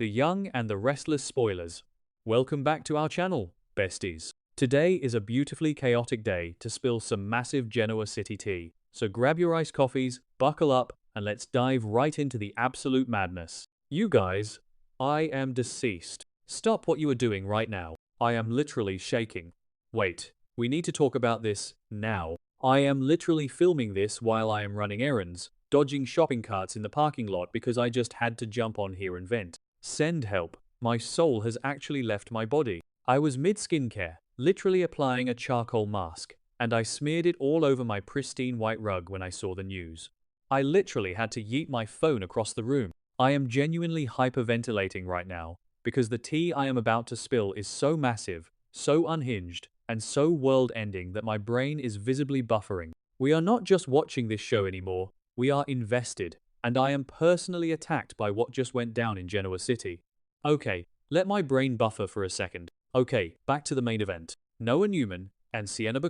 the young and the restless spoilers. Welcome back to our channel, besties. Today is a beautifully chaotic day to spill some massive Genoa City tea. So grab your iced coffees, buckle up, and let's dive right into the absolute madness. You guys, I am deceased. Stop what you are doing right now. I am literally shaking. Wait, we need to talk about this now. I am literally filming this while I am running errands, dodging shopping carts in the parking lot because I just had to jump on here and vent. Send help. My soul has actually left my body. I was mid-skincare, literally applying a charcoal mask, and I smeared it all over my pristine white rug when I saw the news. I literally had to yeet my phone across the room. I am genuinely hyperventilating right now, because the tea I am about to spill is so massive, so unhinged, and so world-ending that my brain is visibly buffering. We are not just watching this show anymore, we are invested, and I am personally attacked by what just went down in Genoa City. Okay, let my brain buffer for a second. Okay, back to the main event. Noah Newman and Sienna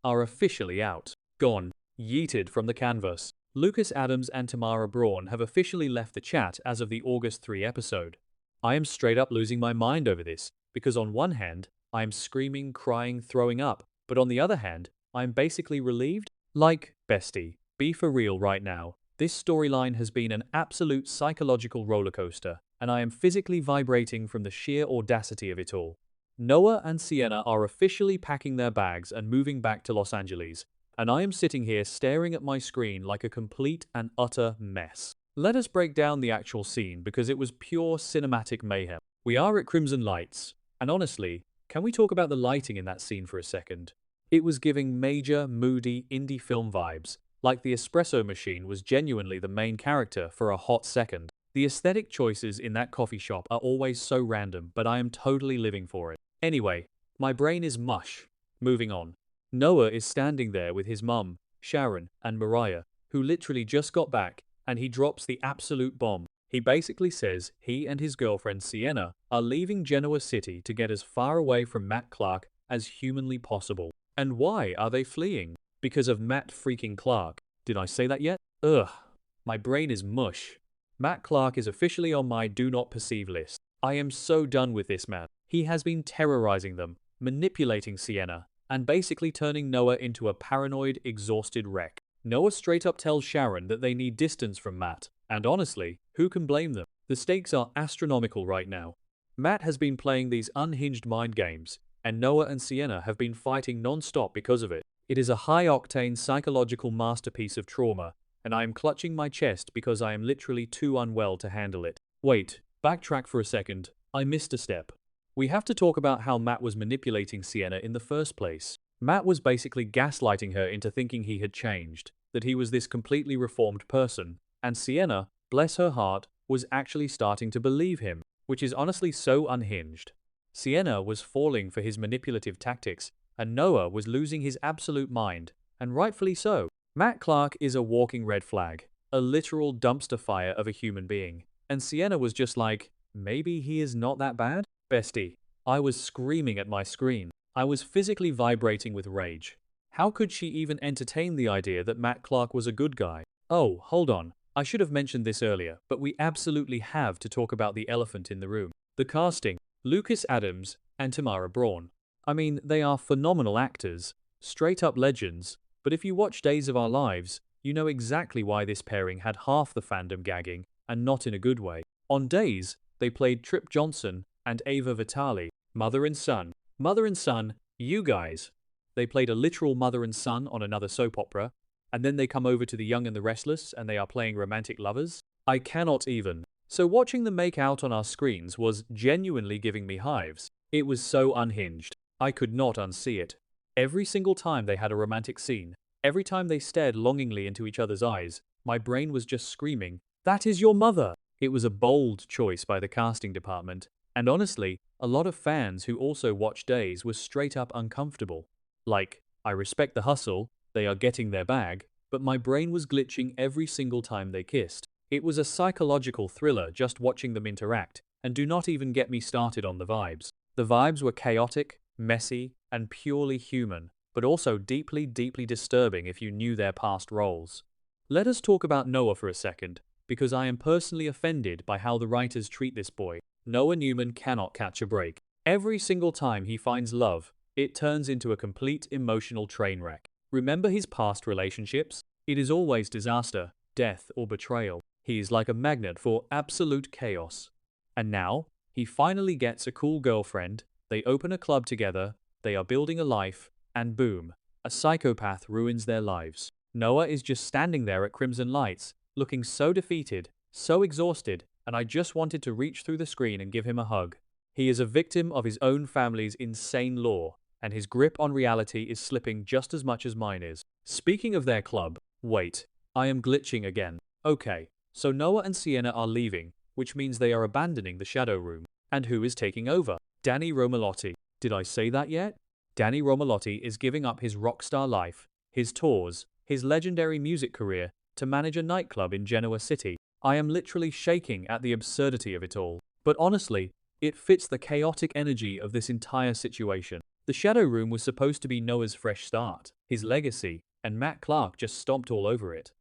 are officially out. Gone. Yeeted from the canvas. Lucas Adams and Tamara Braun have officially left the chat as of the August 3 episode. I am straight up losing my mind over this, because on one hand, I am screaming, crying, throwing up, but on the other hand, I am basically relieved. Like, bestie, be for real right now. This storyline has been an absolute psychological rollercoaster, and I am physically vibrating from the sheer audacity of it all. Noah and Sienna are officially packing their bags and moving back to Los Angeles, and I am sitting here staring at my screen like a complete and utter mess. Let us break down the actual scene because it was pure cinematic mayhem. We are at Crimson Lights, and honestly, can we talk about the lighting in that scene for a second? It was giving major, moody, indie film vibes, like the espresso machine was genuinely the main character for a hot second. The aesthetic choices in that coffee shop are always so random, but I am totally living for it. Anyway, my brain is mush. Moving on. Noah is standing there with his mum, Sharon and Mariah, who literally just got back, and he drops the absolute bomb. He basically says he and his girlfriend Sienna are leaving Genoa City to get as far away from Matt Clark as humanly possible. And why are they fleeing? Because of Matt freaking Clark. Did I say that yet? Ugh. My brain is mush. Matt Clark is officially on my do not perceive list. I am so done with this man. He has been terrorizing them, manipulating Sienna, and basically turning Noah into a paranoid, exhausted wreck. Noah straight up tells Sharon that they need distance from Matt. And honestly, who can blame them? The stakes are astronomical right now. Matt has been playing these unhinged mind games, and Noah and Sienna have been fighting non-stop because of it. It is a high-octane psychological masterpiece of trauma, and I am clutching my chest because I am literally too unwell to handle it. Wait, backtrack for a second. I missed a step. We have to talk about how Matt was manipulating Sienna in the first place. Matt was basically gaslighting her into thinking he had changed, that he was this completely reformed person. And Sienna, bless her heart, was actually starting to believe him, which is honestly so unhinged. Sienna was falling for his manipulative tactics, and Noah was losing his absolute mind, and rightfully so. Matt Clark is a walking red flag, a literal dumpster fire of a human being, and Sienna was just like, maybe he is not that bad? Bestie, I was screaming at my screen. I was physically vibrating with rage. How could she even entertain the idea that Matt Clark was a good guy? Oh, hold on. I should have mentioned this earlier, but we absolutely have to talk about the elephant in the room. The casting. Lucas Adams and Tamara Braun. I mean, they are phenomenal actors, straight up legends, but if you watch Days of Our Lives, you know exactly why this pairing had half the fandom gagging, and not in a good way. On Days, they played Trip Johnson and Ava Vitale, mother and son. Mother and son, you guys. They played a literal mother and son on another soap opera, and then they come over to The Young and the Restless and they are playing romantic lovers? I cannot even. So watching them make out on our screens was genuinely giving me hives. It was so unhinged. I could not unsee it. Every single time they had a romantic scene, every time they stared longingly into each other's eyes, my brain was just screaming, "That is your mother!" It was a bold choice by the casting department, and honestly, a lot of fans who also watch Days were straight up uncomfortable. Like, I respect the hustle, they are getting their bag, but my brain was glitching every single time they kissed. It was a psychological thriller just watching them interact, and do not even get me started on the vibes. The vibes were chaotic, messy, and purely human, but also deeply, deeply disturbing if you knew their past roles. Let us talk about Noah for a second. because I am personally offended by how the writers treat this boy. Noah Newman cannot catch a break. Every single time he finds love, it turns into a complete emotional train wreck. Remember his past relationships? It is always disaster, death, or betrayal. He is like a magnet for absolute chaos. And now, he finally gets a cool girlfriend, they open a club together, they are building a life, and boom, a psychopath ruins their lives. Noah is just standing there at Crimson Lights, looking so defeated, so exhausted, and I just wanted to reach through the screen and give him a hug. He is a victim of his own family's insane law, and his grip on reality is slipping just as much as mine is. Speaking of their club, wait, I am glitching again. Okay, so Noah and Sienna are leaving, which means they are abandoning the Shadow Room. And who is taking over? Danny Romalotti. Did I say that yet? Danny Romalotti is giving up his rock star life, his tours, his legendary music career, to manage a nightclub in Genoa City. I am literally shaking at the absurdity of it all. But honestly, it fits the chaotic energy of this entire situation. The Shadow Room was supposed to be Noah's fresh start, his legacy, and Matt Clark just stomped all over it.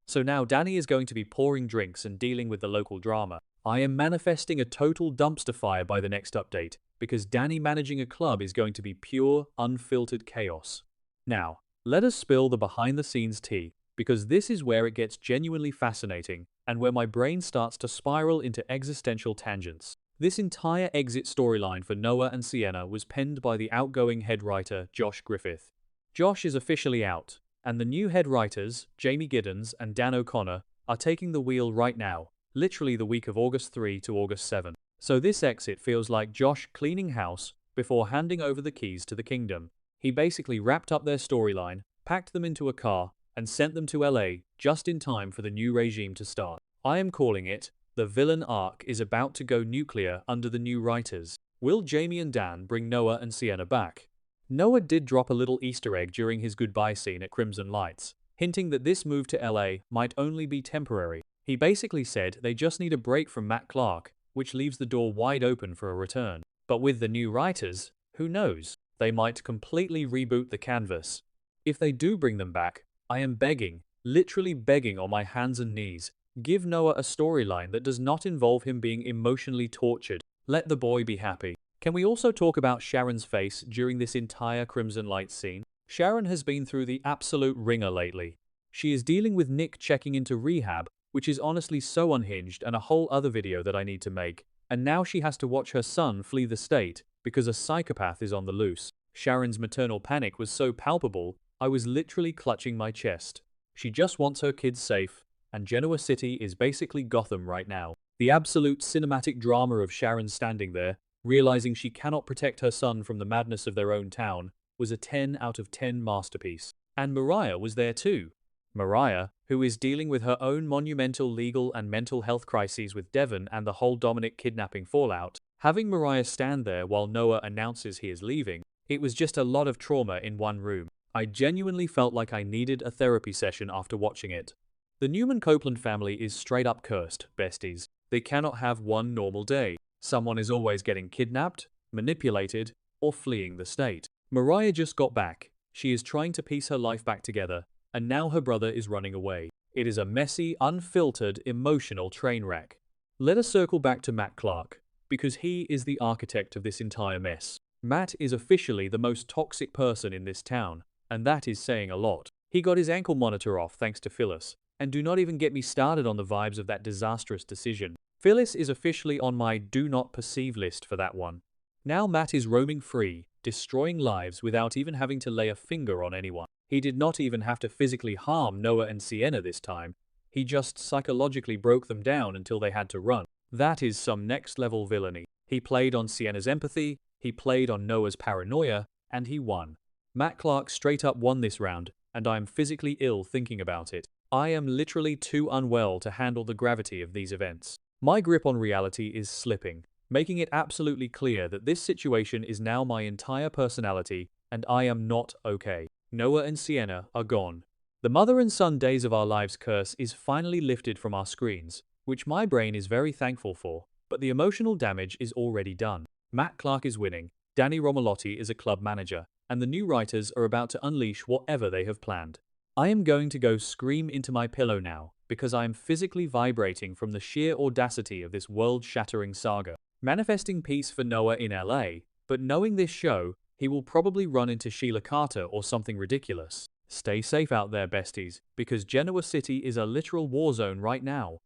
So now Danny is going to be pouring drinks and dealing with the local drama. I am manifesting a total dumpster fire by the next update, because Danny managing a club is going to be pure, unfiltered chaos. Now, let us spill the behind-the-scenes tea, because this is where it gets genuinely fascinating, and where my brain starts to spiral into existential tangents. This entire exit storyline for Noah and Sienna was penned by the outgoing head writer Josh Griffith. Josh is officially out, and the new head writers, Jamie Giddens and Dan O'Connor, are taking the wheel right now, literally the week of August 3 to August 7. So this exit feels like Josh cleaning house before handing over the keys to the kingdom. He basically wrapped up their storyline, packed them into a car, and sent them to LA just in time for the new regime to start. I am calling it, the villain arc is about to go nuclear under the new writers. Will Jamie and Dan bring Noah and Sienna back? Noah did drop a little Easter egg during his goodbye scene at Crimson Lights, hinting that this move to LA might only be temporary. He basically said they just need a break from Matt Clark, which leaves the door wide open for a return. But with the new writers, who knows? They might completely reboot the canvas. If they do bring them back, I am begging, literally begging on my hands and knees, give Noah a storyline that does not involve him being emotionally tortured. Let the boy be happy. Can we also talk about Sharon's face during this entire Crimson Lights scene? Sharon has been through the absolute ringer lately. She is dealing with Nick checking into rehab, which is honestly so unhinged, and a whole other video that I need to make. And now she has to watch her son flee the state because a psychopath is on the loose. Sharon's maternal panic was so palpable, I was literally clutching my chest. She just wants her kids safe, and Genoa City is basically Gotham right now. The absolute cinematic drama of Sharon standing there, realizing she cannot protect her son from the madness of their own town, was a 10 out of 10 masterpiece. And Mariah was there too. Mariah, who is dealing with her own monumental legal and mental health crises with Devon and the whole Dominic kidnapping fallout, having Mariah stand there while Noah announces he is leaving, it was just a lot of trauma in one room. I genuinely felt like I needed a therapy session after watching it. The Newman Copeland family is straight up cursed, besties. They cannot have one normal day. Someone is always getting kidnapped, manipulated, or fleeing the state. Mariah just got back. She is trying to piece her life back together, and now her brother is running away. It is a messy, unfiltered, emotional train wreck. Let us circle back to Matt Clark, because he is the architect of this entire mess. Matt is officially the most toxic person in this town, and that is saying a lot. He got his ankle monitor off thanks to Phyllis, and do not even get me started on the vibes of that disastrous decision. Phyllis is officially on my do not perceive list for that one. Now Matt is roaming free, destroying lives without even having to lay a finger on anyone. He did not even have to physically harm Noah and Sienna this time. He just psychologically broke them down until they had to run. That is some next level villainy. He played on Sienna's empathy, he played on Noah's paranoia, and he won. Matt Clark straight up won this round, and I am physically ill thinking about it. I am literally too unwell to handle the gravity of these events. My grip on reality is slipping, making it absolutely clear that this situation is now my entire personality, and I am not okay. Noah and Sienna are gone. The mother and son days of our lives curse is finally lifted from our screens, which my brain is very thankful for, but the emotional damage is already done. Matt Clark is winning, Danny Romalotti is a club manager, and the new writers are about to unleash whatever they have planned. I am going to go scream into my pillow now, because I am physically vibrating from the sheer audacity of this world-shattering saga. Manifesting peace for Noah in LA, but knowing this show, he will probably run into Sheila Carter or something ridiculous. Stay safe out there, besties, because Genoa City is a literal war zone right now.